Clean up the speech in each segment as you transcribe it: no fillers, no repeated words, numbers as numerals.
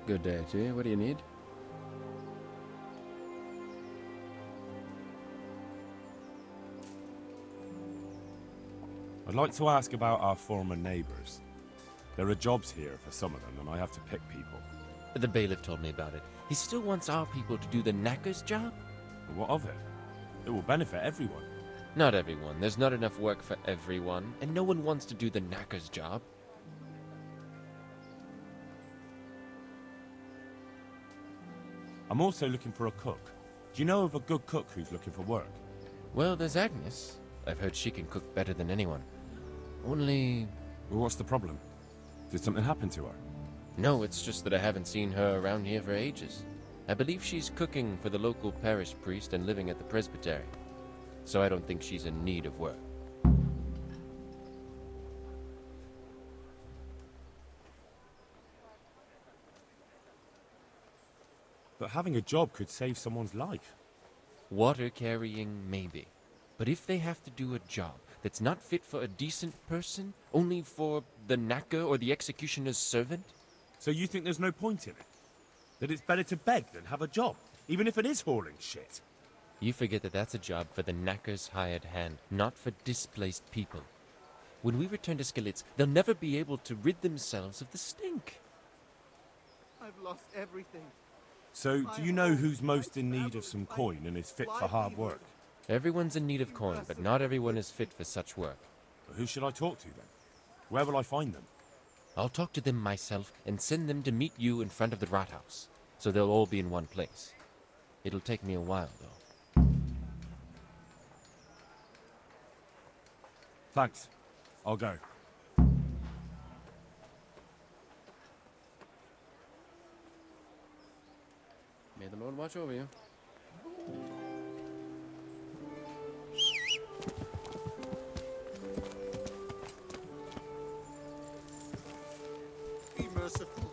Good day to you. What do you need? I'd like to ask about our former neighbours. There are jobs here for some of them, and I have to pick people. The bailiff told me about it. He still wants our people to do the knacker's job? But what of it? It will benefit everyone. Not everyone. There's not enough work for everyone, and no one wants to do the knacker's job. I'm also looking for a cook. Do you know of a good cook who's looking for work? Well, there's Agnes. I've heard she can cook better than anyone. Only... Well, what's the problem? Did something happen to her? No, it's just that I haven't seen her around here for ages. I believe she's cooking for the local parish priest and living at the presbytery. So I don't think she's in need of work. But having a job could save someone's life. Water carrying, maybe. But if they have to do a job that's not fit for a decent person, only for the knacker or the executioner's servant? So you think there's no point in it? That it's better to beg than have a job, even if it is hauling shit? You forget that that's a job for the knacker's hired hand, not for displaced people. When we return to Skalitz, they'll never be able to rid themselves of the stink. I've lost everything. So, do you know who's most in need of some coin and is fit for hard work? Everyone's in need of coin, but not everyone is fit for such work. Who should I talk to then? Where will I find them? I'll talk to them myself and send them to meet you in front of the Rathaus, so they'll all be in one place. It'll take me a while, though. Thanks. I'll go. May the Lord watch over you. Be merciful.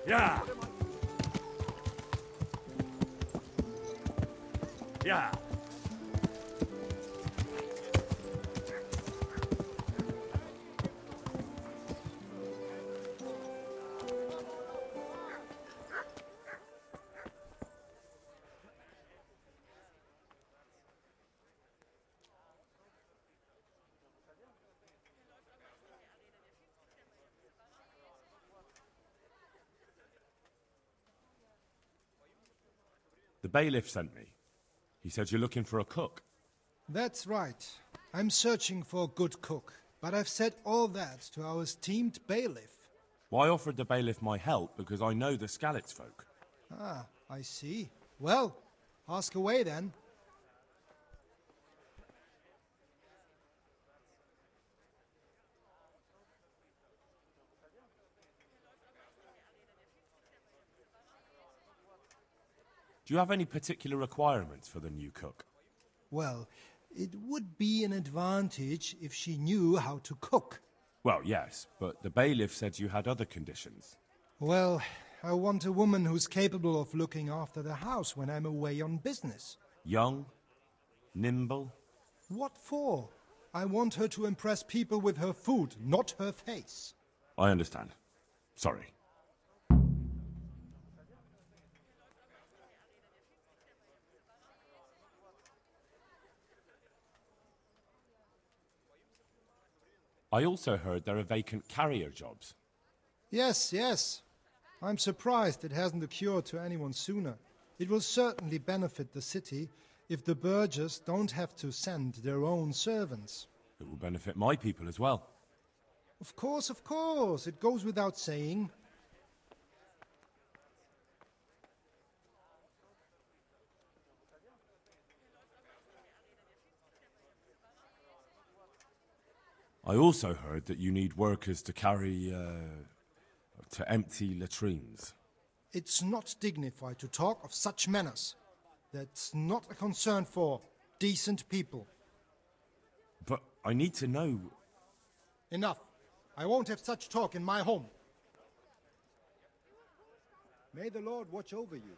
Yeah! Yeah! The bailiff sent me. He said you're looking for a cook. That's right. I'm searching for a good cook, but I've said all that to our esteemed bailiff. Well, I offered the bailiff my help because I know the Skalitz folk. Ah, I see. Well, ask away then. Do you have any particular requirements for the new cook? Well, it would be an advantage if she knew how to cook. Well, yes, but the bailiff said you had other conditions. Well, I want a woman who's capable of looking after the house when I'm away on business. Young, nimble. What for? I want her to impress people with her food, not her face. I understand. Sorry. I also heard there are vacant carrier jobs. Yes, yes. I'm surprised it hasn't occurred to anyone sooner. It will certainly benefit the city if the burghers don't have to send their own servants. It will benefit my people as well. Of course, it goes without saying. I also heard that you need workers to carry, to empty latrines. It's not dignified to talk of such manners. That's not a concern for decent people. But I need to know... Enough. I won't have such talk in my home. May the Lord watch over you.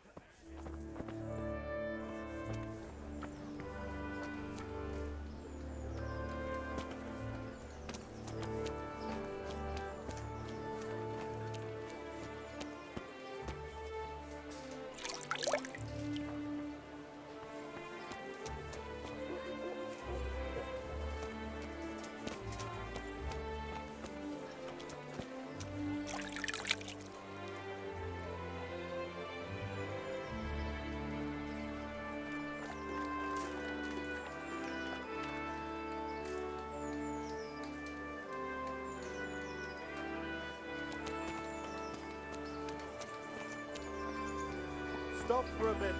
stop for a bit.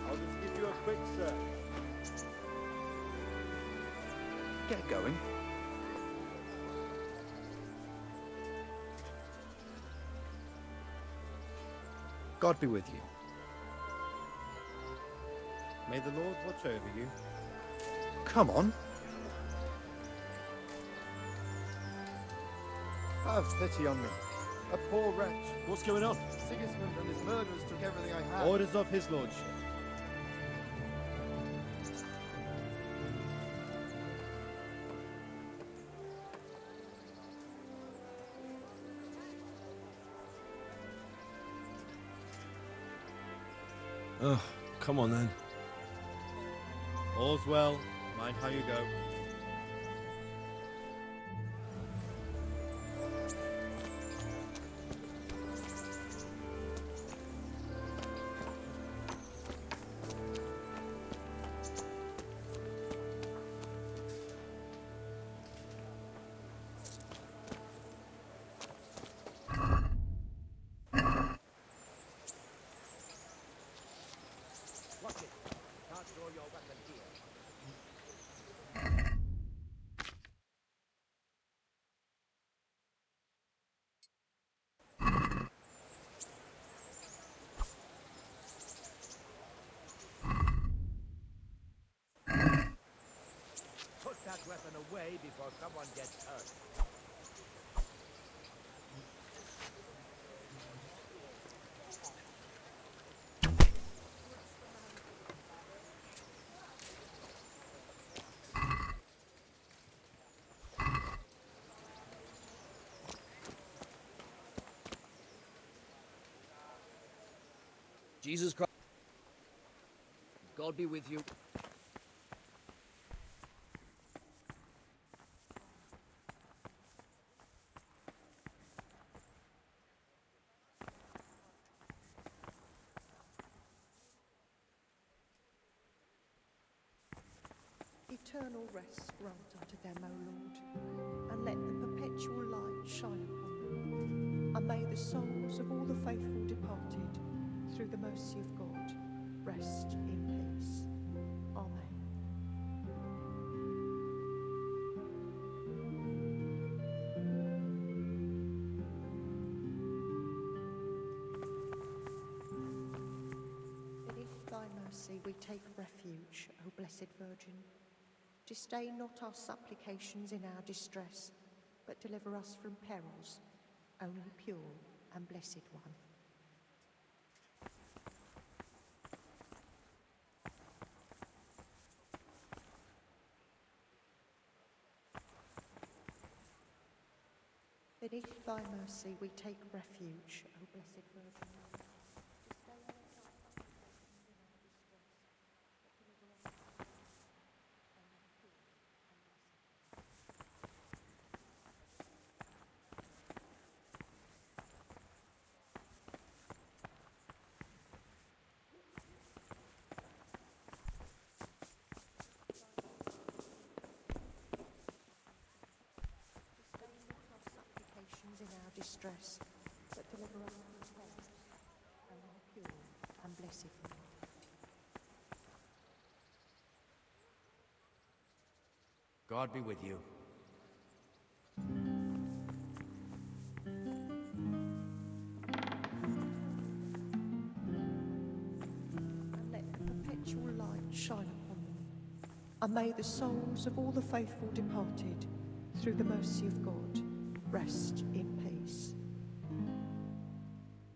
I'll just give you a quick search. Get going. God be with you. May the Lord watch over you. Come on. Have pity on me, a poor wretch. What's going on? Sigismund and his murderers took everything I had. Orders of his lordship. Oh, come on then. All's well. Mind how you go. Put that weapon away before someone gets hurt. Jesus Christ. God be with you. Eternal rest grant unto them, O Lord, and let the perpetual light shine upon them. And may the souls of all the faithful departed, through the mercy of God, rest in peace. Amen. Beneath thy mercy we take refuge, O Blessed Virgin. Disdain not our supplications in our distress, but deliver us from perils, only pure and blessed one. Beneath thy mercy we take refuge, O Blessed Virgin. Disdain not our supplications in our distress, but deliver us from perils, only pure and blessed. Disdain not our supplications in our distress, but deliver us from perils, only pure and blessed one. God be with you. And let the perpetual light shine upon them. And may the souls of all the faithful departed, through the mercy of God, rest in peace.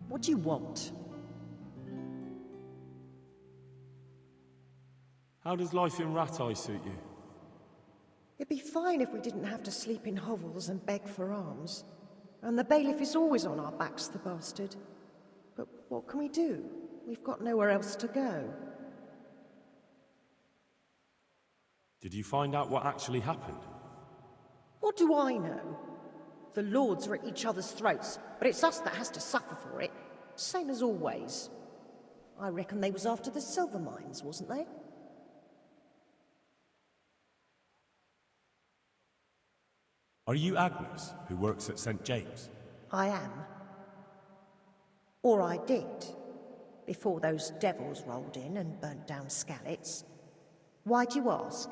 What do you want? How does life in Rat Eye suit you? It'd be fine if we didn't have to sleep in hovels and beg for alms. And the bailiff is always on our backs, the bastard. But what can we do? We've got nowhere else to go. Did you find out what actually happened? What do I know? The lords are at each other's throats, but it's us that has to suffer for it. Same as always. I reckon they was after the silver mines, wasn't they? Are you Agnes, who works at St. James? I am. Or I did. before those devils rolled in and burnt down Skalitz. Why do you ask?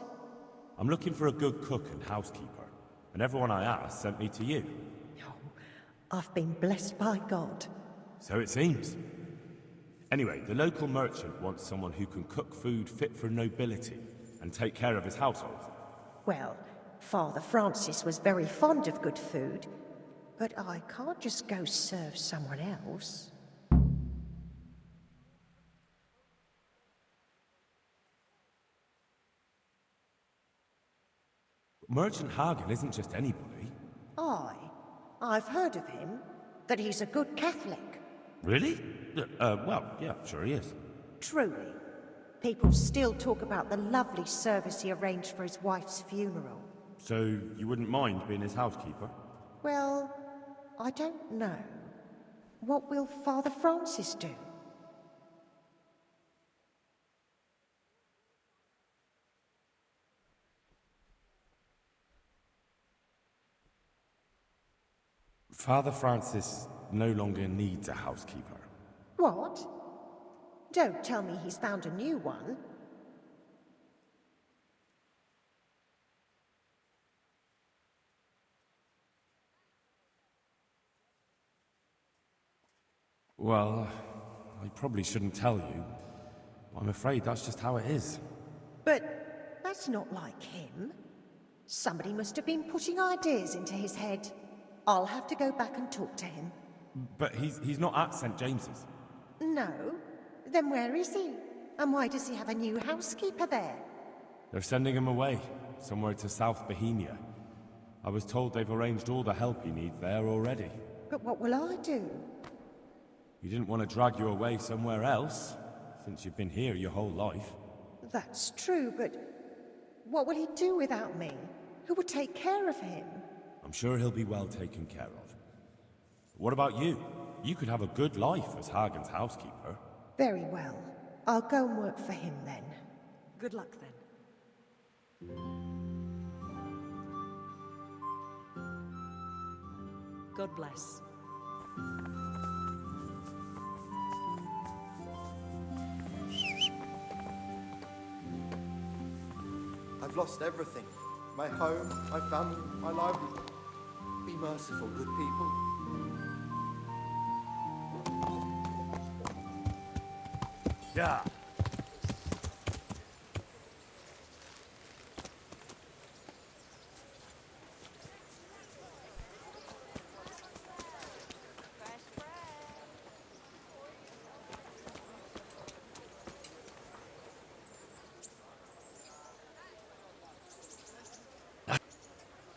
I'm looking for a good cook and housekeeper, and everyone I asked sent me to you. I've been blessed by God. So it seems. Anyway, the local merchant wants someone who can cook food fit for nobility and take care of his household. Well, Father Francis was very fond of good food, but I can't just go serve someone else. Merchant Hagen isn't just anybody. I've heard of him, that he's a good Catholic. Really? Well, yeah, sure he is. Truly. People still talk about the lovely service he arranged for his wife's funeral. So you wouldn't mind being his housekeeper? Well, I don't know. What will Father Francis do? Father Francis no longer needs a housekeeper. What? Don't tell me he's found a new one. Well, I probably shouldn't tell you. I'm afraid that's just how it is. But that's not like him. Somebody must have been putting ideas into his head. I'll have to go back and talk to him. But he's not at St. James's. No? Then where is he? And why does he have a new housekeeper there? They're sending him away, somewhere to South Bohemia. I was told they've arranged all the help he needs there already. But what will I do? You didn't want to drag you away somewhere else, since you've been here your whole life. That's true, but what will he do without me? Who will take care of him? I'm sure he'll be well taken care of. What about you? You could have a good life as Hagen's housekeeper. Very well. I'll go and work for him then. Good luck then. God bless. I've lost everything. My home, my family, my livelihood. Be merciful, good people. Yeah.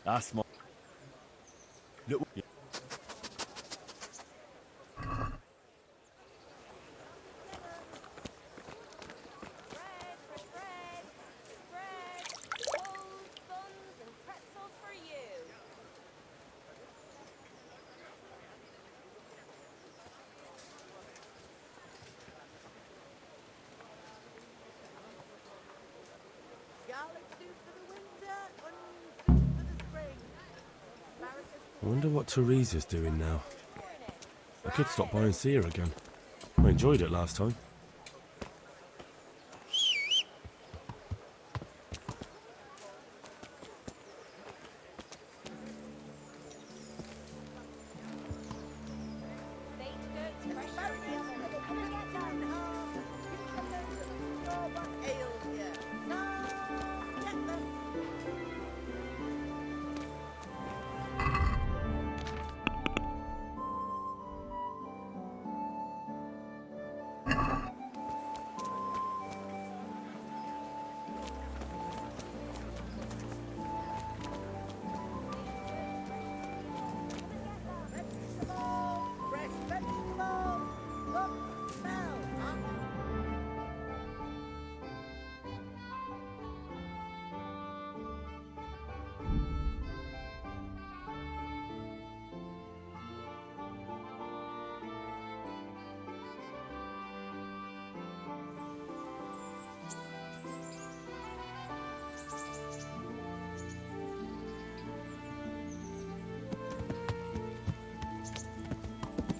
That's my... Look... I wonder what Teresa's doing now. I could stop by and see her again. I enjoyed it last time.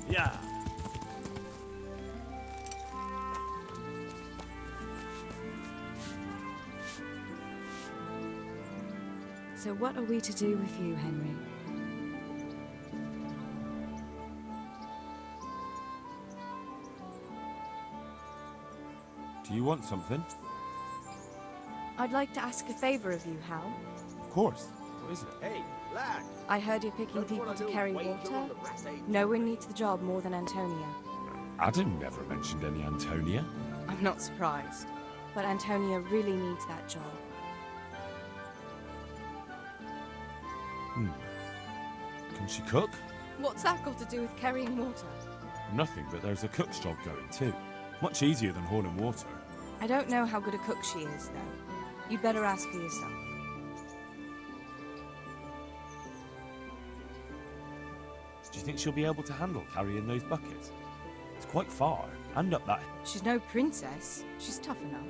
Yeah. So what are we to do with you, Henry? Do you want something? I'd like to ask a favor of you, Hal. Of course. What is it? Hey, lad! I heard you're picking Don't you people want to a carry little wager water. on the rat aid No one tourney? needs the job more than Antonia. Adam never mentioned any Antonia. I'm not surprised. But Antonia really needs that job. Can she cook? What's that got to do with carrying water? Nothing, but there's a cook's job going too. Much easier than hauling water. I don't know how good a cook she is, though. You'd better ask her yourself. Do you think she'll be able to handle carrying those buckets? It's quite far, and up that... She's no princess. She's tough enough.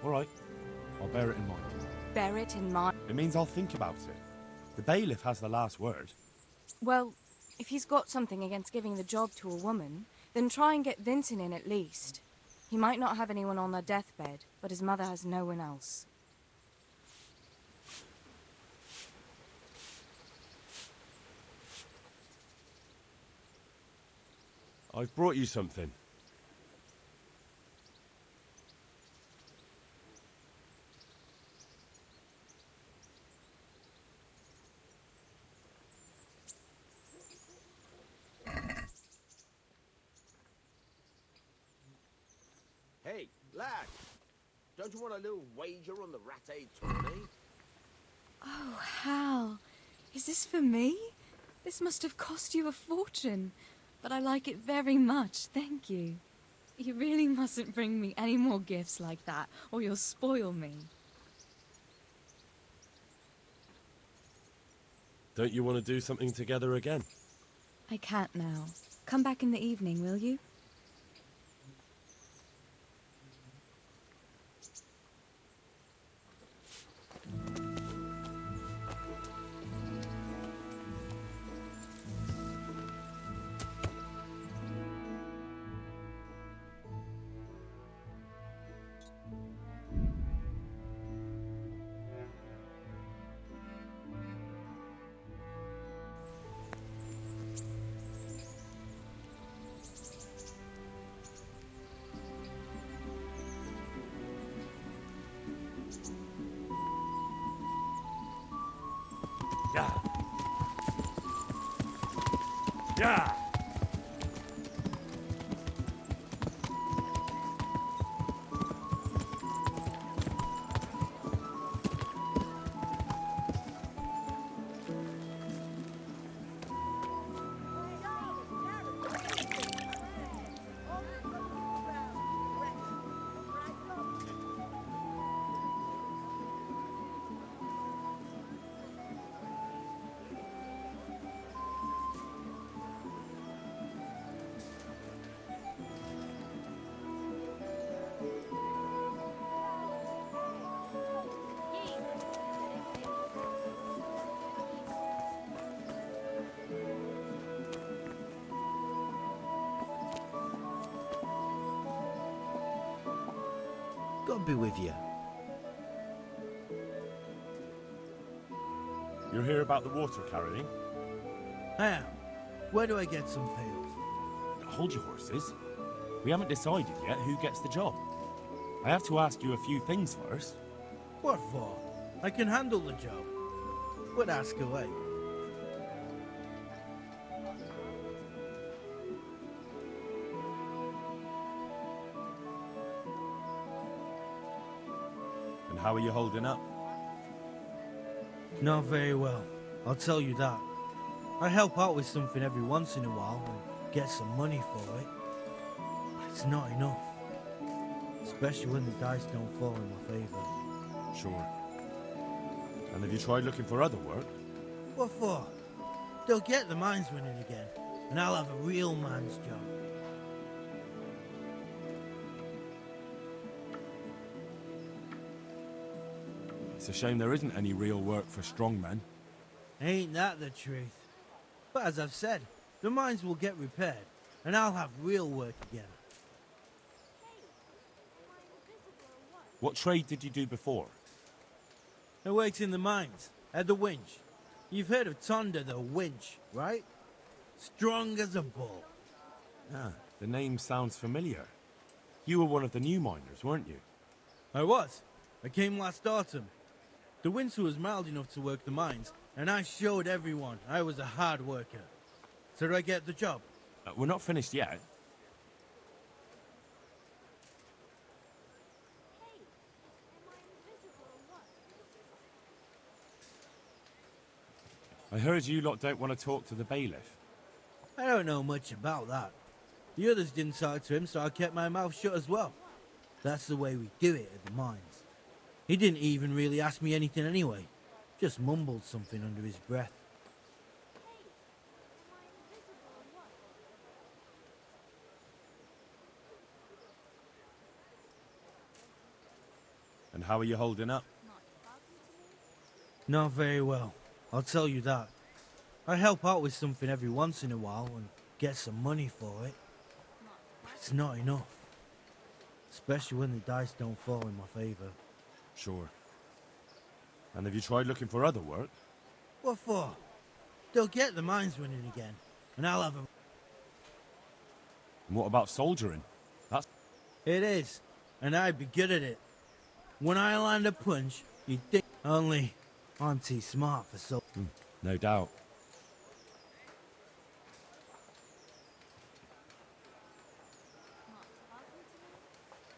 All right. I'll bear it in mind. Bear it in mind. It means I'll think about it. The bailiff has the last word. Well, if he's got something against giving the job to a woman, then try and get Vincent in at least. He might not have anyone on their deathbed, but his mother has no one else. I've brought you something. Hey, lad! Don't you want a little wager on the rat aid tourney? Oh, Hal. Is this for me? This must have cost you a fortune. But I like it very much, thank you. You really mustn't bring me any more gifts like that, or you'll spoil me. Don't you want to do something together again? I can't now. Come back in the evening, will you? Yeah. Yeah. God be with you. You're here about the water carrying? I am. Where do I get some pails? Hold your horses. We haven't decided yet who gets the job. I have to ask you a few things first. What for? I can handle the job. But ask away. And how are you holding up? Not very well, I'll tell you that. I help out with something every once in a while and get some money for it. But it's not enough. Especially when the dice don't fall in my favor. Sure. And have you tried looking for other work? What for? They'll get the mines running again, and I'll have a real man's job. It's a shame there isn't any real work for strong men. Ain't that the truth? But as I've said, the mines will get repaired, and I'll have real work again. What trade did you do before? I worked in the mines, at the winch. You've heard of Tonda the winch, right? Strong as a bull. Ah, the name sounds familiar. You were one of the new miners, weren't you? I was. I came last autumn. The winter was mild enough to work the mines, and I showed everyone I was a hard worker. So did I get the job? We're not finished yet. I heard you lot don't want to talk to the bailiff. I don't know much about that. The others didn't talk to him, so I kept my mouth shut as well. That's the way we do it at the mines. He didn't even really ask me anything anyway. Just mumbled something under his breath. And how are you holding up? Not very well, I'll tell you that. I help out with something every once in a while and get some money for it. But it's not enough. Especially when the dice don't fall in my favor. Sure. And have you tried looking for other work? What for? They'll get the mines running again, and I'll have a... And what about soldiering? That's... It is, and I'd be good at it. When I land a punch, you'd think... Only, I'm too smart for so... No doubt.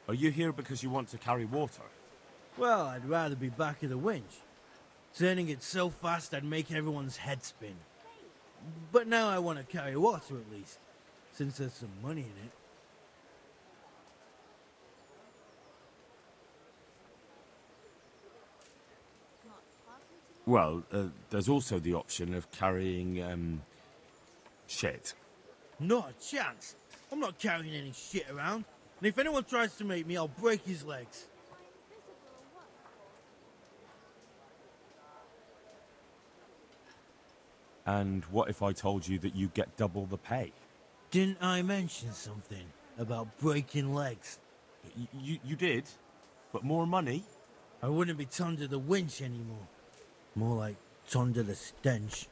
Are you here because you want to carry water? Well, I'd rather be back at the winch. Turning it so fast I'd make everyone's head spin. But now I want to carry water at least, since there's some money in it. Well, there's also the option of carrying, shit. Not a chance. I'm not carrying any shit around. And if anyone tries to make me, I'll break his legs. And what if I told you that you get double the pay? Didn't I mention something about breaking legs? You did? But more money? I wouldn't be Tonda the winch anymore. More like Tonda the stench.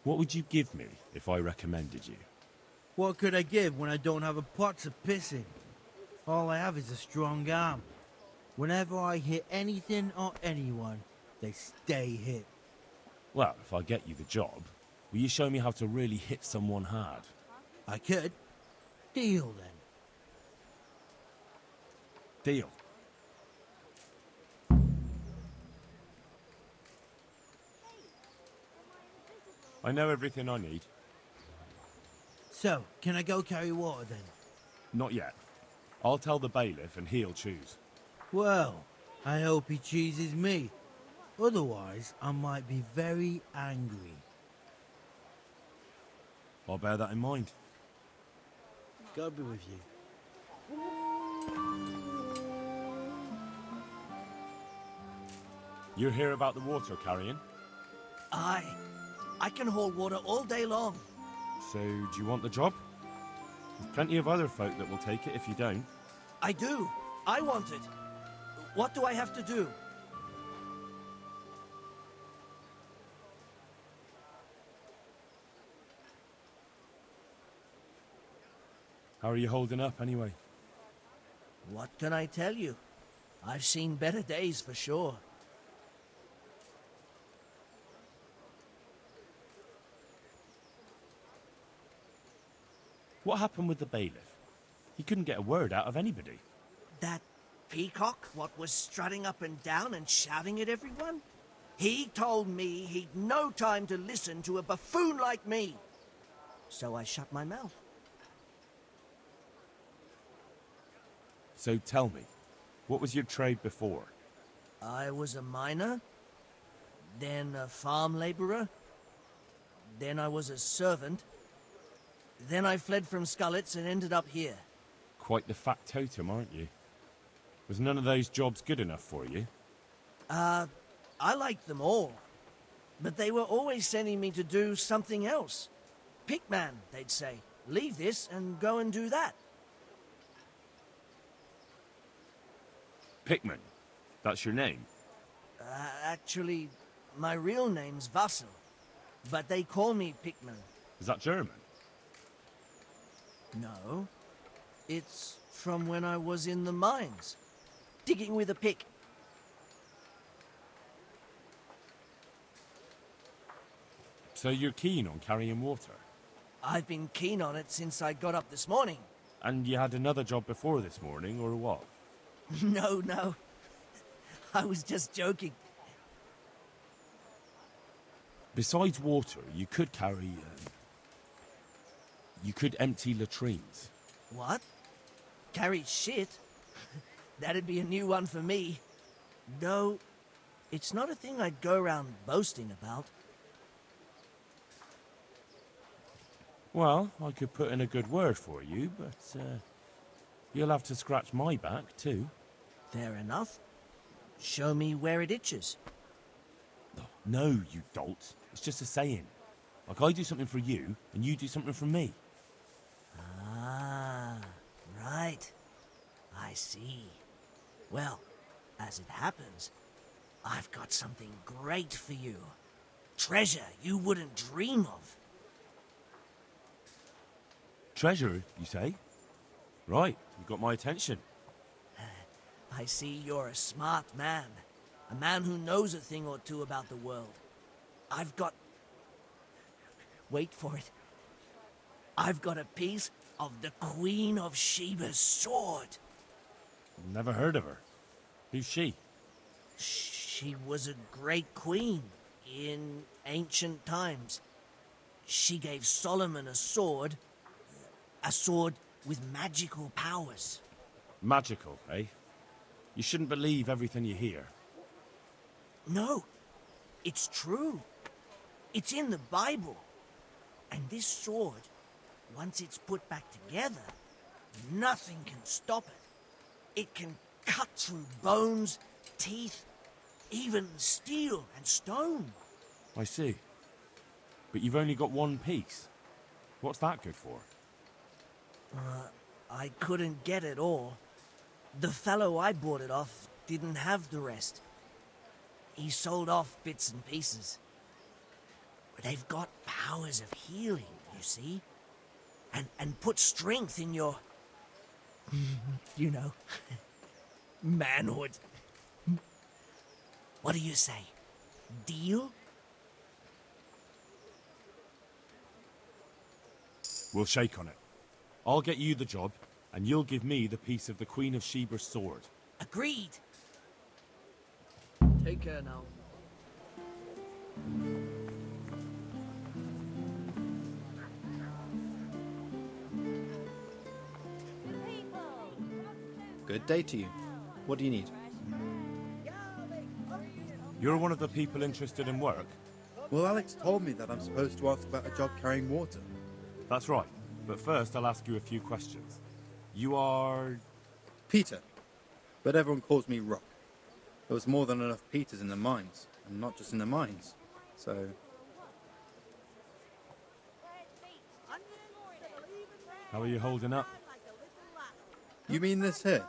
What would you give me if I recommended you? What could I give when I don't have a pot to piss in? All I have is a strong arm. Whenever I hit anything or anyone, they stay hit. Well, if I get you the job, will you show me how to really hit someone hard? I could. Deal, then. Deal. I know everything I need. So, can I go carry water then? Not yet. I'll tell the bailiff and he'll choose. Well, I hope he chooses me. Otherwise, I might be very angry. I'll bear that in mind. God be with you. You're here about the water carrying? Aye. I can haul water all day long. So, do you want the job? There's plenty of other folk that will take it if you don't. I do. I want it. What do I have to do? How are you holding up, anyway? What can I tell you? I've seen better days for sure. What happened with the bailiff? He couldn't get a word out of anybody. That peacock, what was strutting up and down and shouting at everyone? He told me he'd no time to listen to a buffoon like me. So I shut my mouth. So tell me, what was your trade before? I was a miner, then a farm laborer, then I was a servant, then I fled from Skullets and ended up here. Quite the factotum, aren't you? Was none of those jobs good enough for you? I liked them all, but they were always sending me to do something else. Pickman, they'd say. Leave this and go and do that. Pickman. That's your name? Actually, my real name's Vassal, but they call me Pickman. Is that German? No. It's from when I was in the mines, digging with a pick. So you're keen on carrying water? I've been keen on it since I got up this morning. And you had another job before this morning, or what? No. I was just joking. Besides water, you could carry... you could empty latrines. What? Carry shit? That'd be a new one for me. Though, it's not a thing I'd go around boasting about. Well, I could put in a good word for you, but you'll have to scratch my back, too. Fair enough. Show me where it itches. No, you dolt. It's just a saying. Like I do something for you, and you do something for me. Ah, right. I see. Well, as it happens, I've got something great for you. Treasure you wouldn't dream of. Treasure, you say? Right, you got my attention. I see you're a smart man. A man who knows a thing or two about the world. I've got... Wait for it. I've got a piece of the Queen of Sheba's sword. Never heard of her. Who's she? She was a great queen in ancient times. She gave Solomon a sword with magical powers. Magical, eh? You shouldn't believe everything you hear. No, it's true. It's in the Bible. And this sword, once it's put back together, nothing can stop it. It can cut through bones, teeth, even steel and stone. I see. But you've only got one piece. What's that good for? I couldn't get it all. The fellow I bought it off didn't have the rest. He sold off bits and pieces. They've got powers of healing, you see? And put strength in your... you know... manhood. What do you say? Deal? We'll shake on it. I'll get you the job, and you'll give me the piece of the Queen of Sheba's sword. Agreed. Take care now. Good day to you. What do you need? You're one of the people interested in work? Well, Alex told me that I'm supposed to ask about a job carrying water. That's right. But first, I'll ask you a few questions. You are... Peter. But everyone calls me Rock. There was more than enough Peters in the mines. And not just in the mines. So... How are you holding up? You mean this here?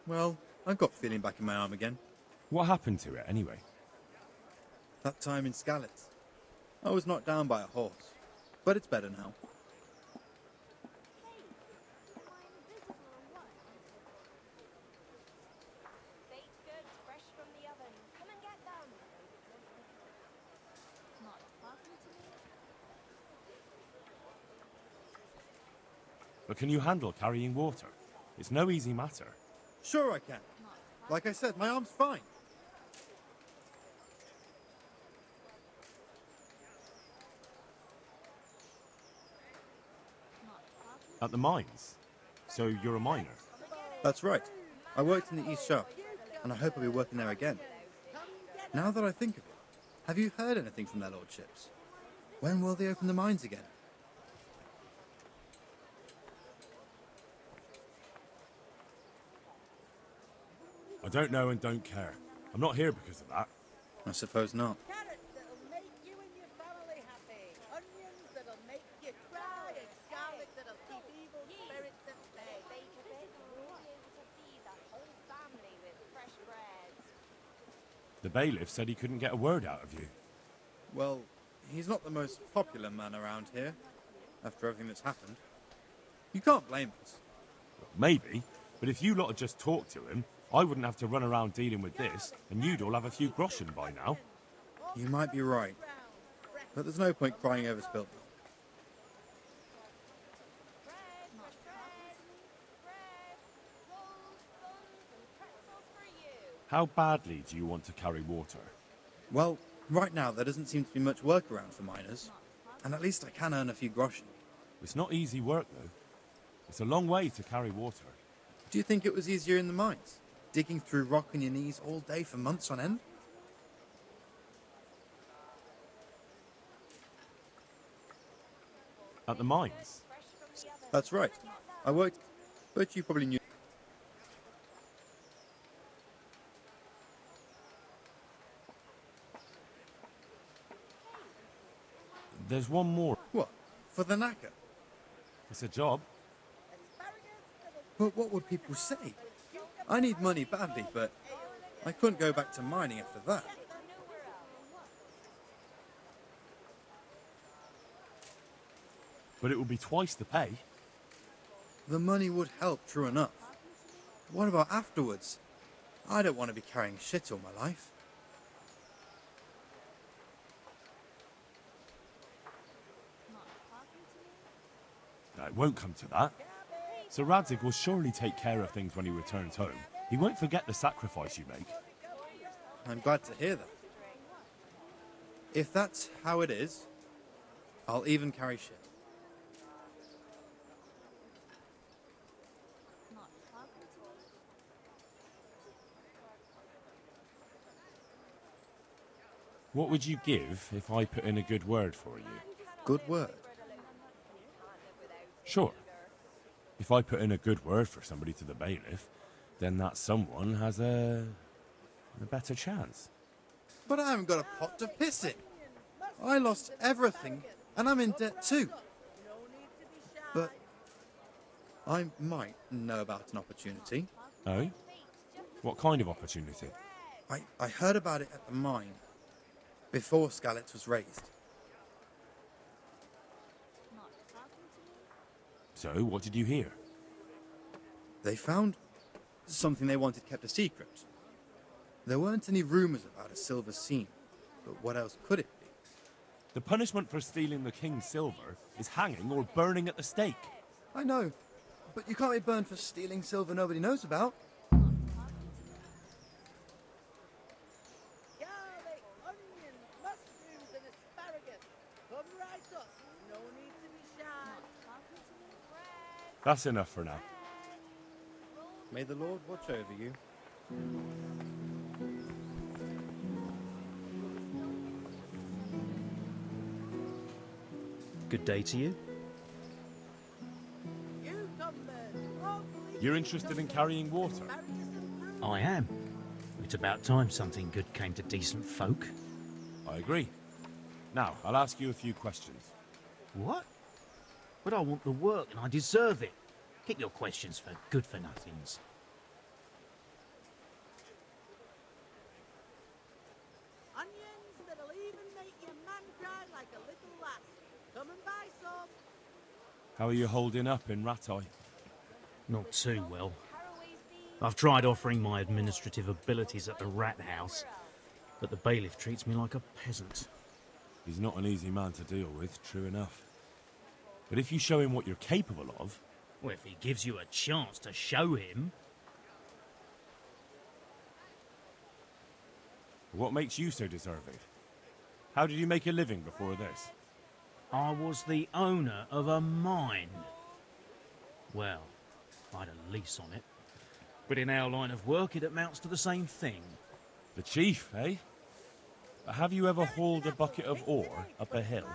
Well, I've got feeling back in my arm again. What happened to it, anyway? That time in Skalitz. I was knocked down by a horse. But it's better now. But can you handle carrying water? It's no easy matter. Sure I can. Like I said, my arm's fine. At the mines? So you're a miner? That's right. I worked in the East Shaft, and I hope I'll be working there again. Now that I think of it, have you heard anything from their lordships? When will they open the mines again? I don't know and don't care. I'm not here because of that. I suppose not. Carrots that'll make you and your family happy. Onions that'll make you cry. And garlic that'll keep evil spirits at bay. Bake a bit, and we'll be able to feed that whole family with fresh The bailiff said he couldn't get a word out of you. Well, he's not the most popular man around here, after everything that's happened. You can't blame us. Well, maybe, but if you lot had just talked to him, I wouldn't have to run around dealing with this, and you'd all have a few groschen by now. You might be right, but there's no point crying over spilt milk. How badly do you want to carry water? Well, right now there doesn't seem to be much work around for miners, and at least I can earn a few groschen. It's not easy work, though. It's a long way to carry water. Do you think it was easier in the mines? Digging through rock on your knees all day for months on end? At the mines? That's right. I worked, but you probably knew. There's one more. What? For the knacker? It's a job. But what would people say? I need money badly, but I couldn't go back to mining after that. But it would be twice the pay. The money would help, true enough. What about afterwards? I don't want to be carrying shit all my life. No, it won't come to that. Sir Radzig will surely take care of things when he returns home. He won't forget the sacrifice you make. I'm glad to hear that. If that's how it is, I'll even carry shit. What would you give if I put in a good word for you? Good word? Sure. If I put in a good word for somebody to the bailiff, then that someone has a better chance. But I haven't got a pot to piss in. I lost everything, and I'm in debt too. But I might know about an opportunity. Oh? What kind of opportunity? I heard about it at the mine, before Skalitz was raised. So, what did you hear? They found something they wanted kept a secret. There weren't any rumours about a silver seam, but what else could it be? The punishment for stealing the king's silver is hanging or burning at the stake. I know, but you can't be burned for stealing silver nobody knows about. Garlic, onions, mushrooms, and asparagus. Come right up. No need to be shy. That's enough for now. May the Lord watch over you. Good day to you. You come then. You're interested in carrying water? I am. It's about time something good came to decent folk. I agree. Now, I'll ask you a few questions. What? But I want the work and I deserve it. Keep your questions for good-for-nothings. Onions that'll even make your man cry like a little lass. Come and buy some. How are you holding up in Rattay? Not too well. I've tried offering my administrative abilities at the rat house, but the bailiff treats me like a peasant. He's not an easy man to deal with, true enough. But if you show him what you're capable of... Well, if he gives you a chance to show him... What makes you so deserving? How did you make a living before this? I was the owner of a mine. Well, I had a lease on it. But in our line of work, it amounts to the same thing. The chief, eh? Have you ever hauled a bucket of ore up a hill?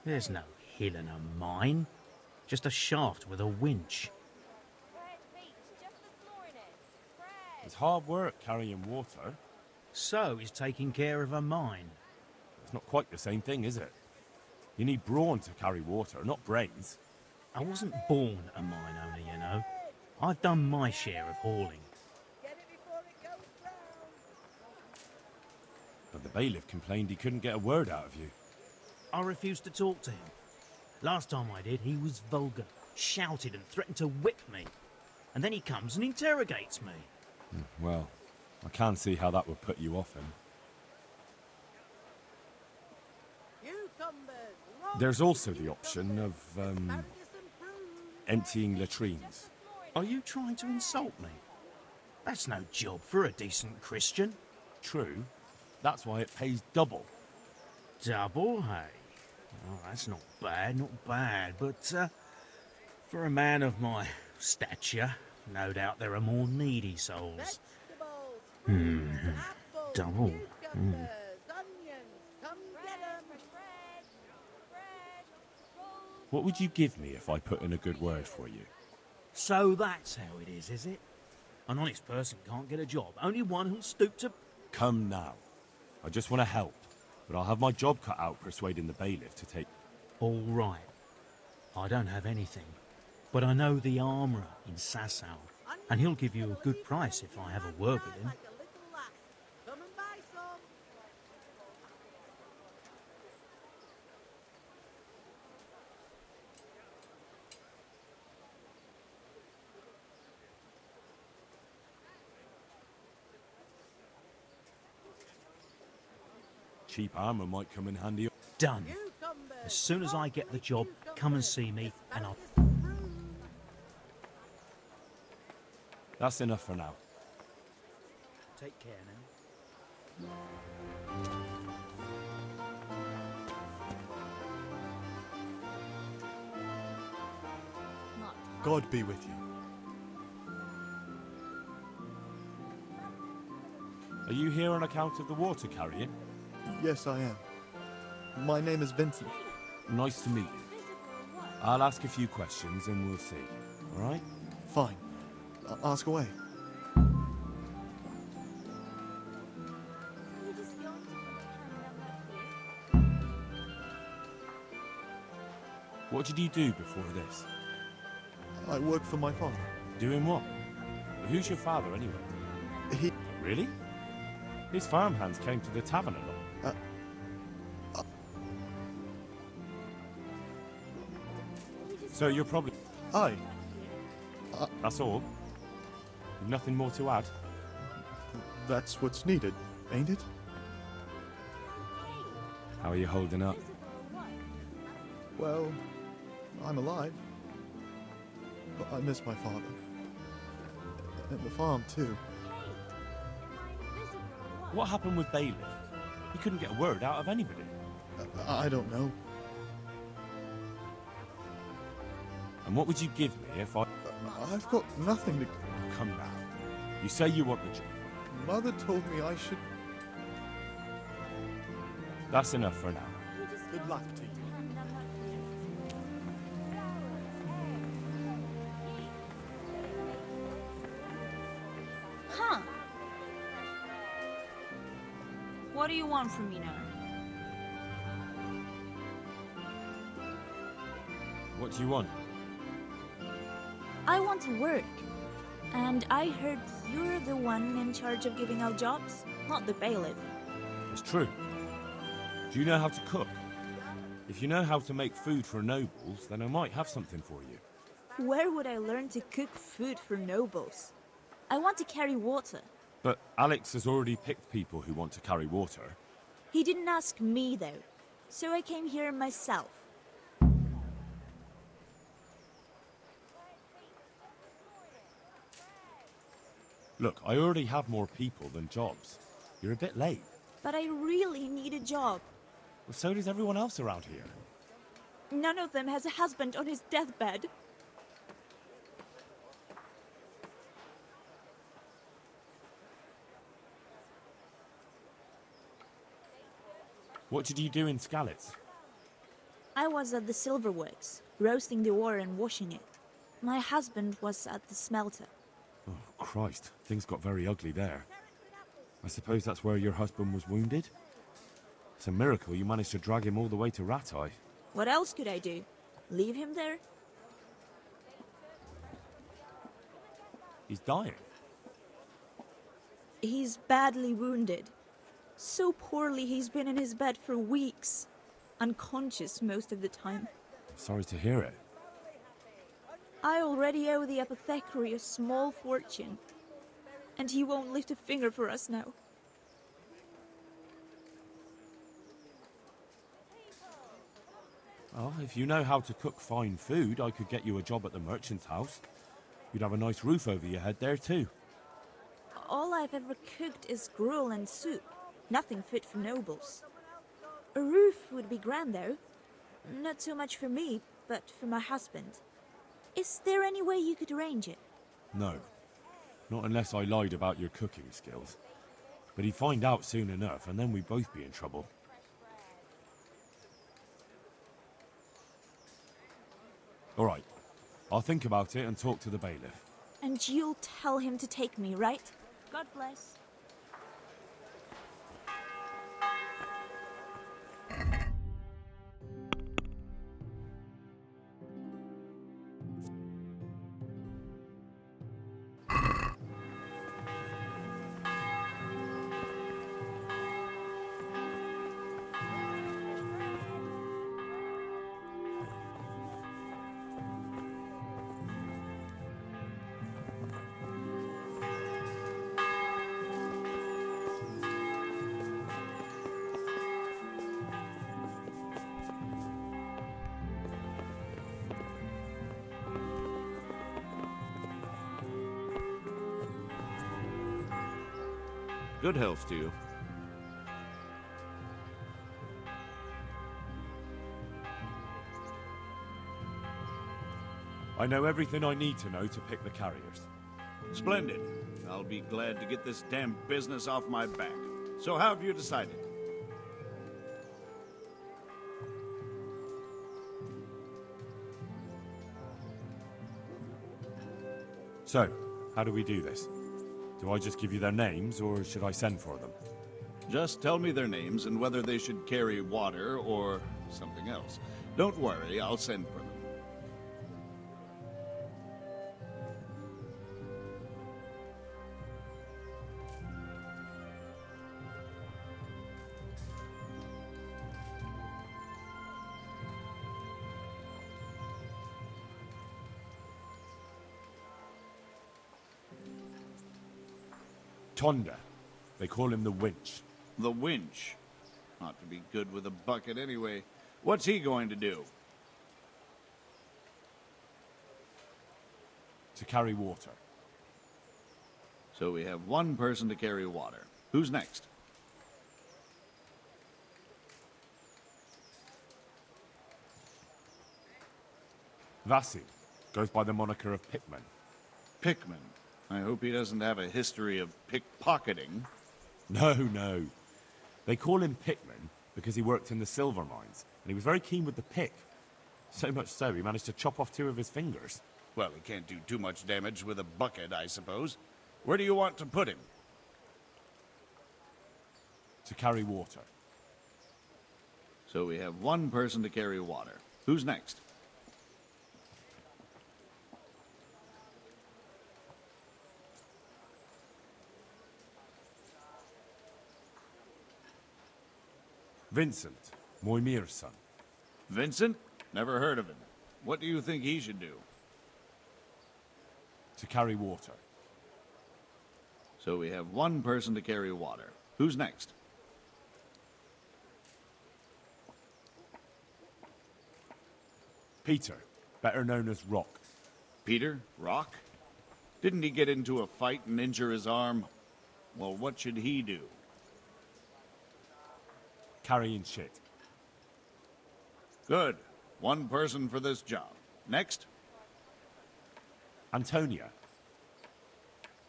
There's no hill in a mine. Just a shaft with a winch. It's hard work carrying water. So is taking care of a mine. It's not quite the same thing, is it? You need brawn to carry water, not brains. I wasn't born a mine owner, you know. I've done my share of hauling. Get it before it goes brown. But the bailiff complained he couldn't get a word out of you. I refused to talk to him. Last time I did, he was vulgar, shouted and threatened to whip me. And then he comes and interrogates me. Well, I can see how that would put you off him. There's also the option of, emptying latrines. Are you trying to insult me? That's no job for a decent Christian. True. That's why it pays double. Double, hey? Oh, that's not bad, but for a man of my stature, no doubt there are more needy souls. Double. What would you give me if I put in a good word for you? So that's how it is it? An honest person can't get a job, only one who'll stoop to... Come now. I just want to help, but I'll have my job cut out persuading the bailiff to take... All right. I don't have anything, but I know the armourer in Sasau, and he'll give you a good price if I have a word with him. Cheap armour might come in handy. Done. As soon as I get the job, come and see me, and I'll... That's enough for now. Take care now. God be with you. Are you here on account of the water carrying? Yes, I am. My name is Vincent. Nice to meet you. I'll ask a few questions and we'll see. All right? Fine. Ask away. What did you do before this? I work for my father. Doing what? Who's your father, anyway? He... Really? His farmhands came to the tavern a lot. So you're probably... Aye. That's all? Nothing more to add? That's what's needed, ain't it? How are you holding up? Well, I'm alive. But I miss my father. And the farm, too. What happened with Bailiff? He couldn't get a word out of anybody. I don't know. And what would you give me if I... I've got nothing to... Come now. You say you want the job. Mother told me I should... That's enough for now. Good luck to you. Huh. What do you want from me now? What do you want? I want to work. And I heard you're the one in charge of giving out jobs, not the bailiff. It's true. Do you know how to cook? If you know how to make food for nobles, then I might have something for you. Where would I learn to cook food for nobles? I want to carry water. But Alex has already picked people who want to carry water. He didn't ask me, though. So I came here myself. Look, I already have more people than jobs. You're a bit late. But I really need a job. Well, so does everyone else around here. None of them has a husband on his deathbed. What did you do in Skalitz? I was at the silverworks, roasting the ore and washing it. My husband was at the smelter. Oh, Christ. Things got very ugly there. I suppose that's where your husband was wounded? It's a miracle you managed to drag him all the way to Rattay. What else could I do? Leave him there? He's dying. He's badly wounded. So poorly he's been in his bed for weeks. Unconscious most of the time. Sorry to hear it. I already owe the apothecary a small fortune. And he won't lift a finger for us now. Well, if you know how to cook fine food, I could get you a job at the merchant's house. You'd have a nice roof over your head there too. All I've ever cooked is gruel and soup. Nothing fit for nobles. A roof would be grand, though. Not so much for me, but for my husband. Is there any way you could arrange it? No. Not unless I lied about your cooking skills. But he'd find out soon enough, and then we'd both be in trouble. All right. I'll think about it and talk to the bailiff. And you'll tell him to take me, right? God bless. Good health to you. I know everything I need to know to pick the carriers. Splendid. I'll be glad to get this damn business off my back. So how have you decided? So, how do we do this? Do I just give you their names, or should I send for them? Just tell me their names and whether they should carry water or something else. Don't worry, I'll send for them. Tonda. They call him the Winch. The Winch. Ought to be good with a bucket anyway. What's he going to do? To carry water. So we have one person to carry water. Who's next? Vassi. Goes by the moniker of Pickman. Pickman. I hope he doesn't have a history of pickpocketing. No. They call him Pickman because he worked in the silver mines, and he was very keen with the pick. So much so, he managed to chop off 2 of his fingers. Well, he can't do too much damage with a bucket, I suppose. Where do you want to put him? To carry water. So we have one person to carry water. Who's next? Vincent, Moimir's son. Vincent? Never heard of him. What do you think he should do? To carry water. So we have one person to carry water. Who's next? Peter, better known as Rock. Peter? Rock? Didn't he get into a fight and injure his arm? Well, what should he do? Carrying shit. Good. One person for this job. Next? Antonia.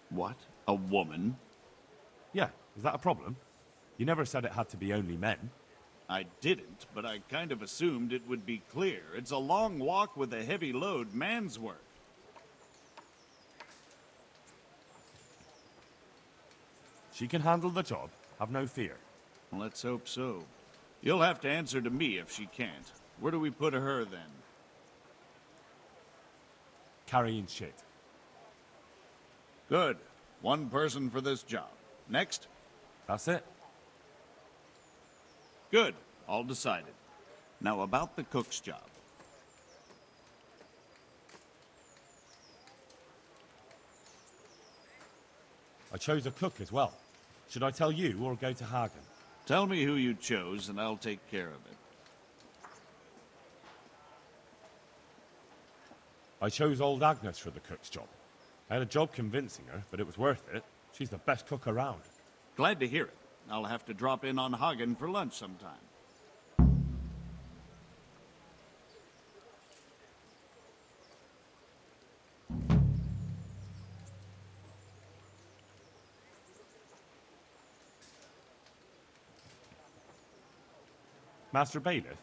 What? A woman? Yeah, is that a problem? You never said it had to be only men. I didn't, but I kind of assumed it would be clear. It's a long walk with a heavy load, man's work. She can handle the job, have no fear. Let's hope so. You'll have to answer to me if she can't. Where do we put her, then? Carrying shit. Good. One person for this job. Next? That's it. Good. All decided. Now about the cook's job. I chose a cook as well. Should I tell you or go to Hagen? Tell me who you chose and I'll take care of it. I chose old Agnes for the cook's job. I had a job convincing her, but it was worth it. She's the best cook around. Glad to hear it. I'll have to drop in on Hagen for lunch sometime. Master Bailiff,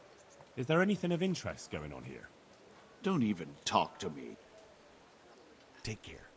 is there anything of interest going on here? Don't even talk to me. Take care.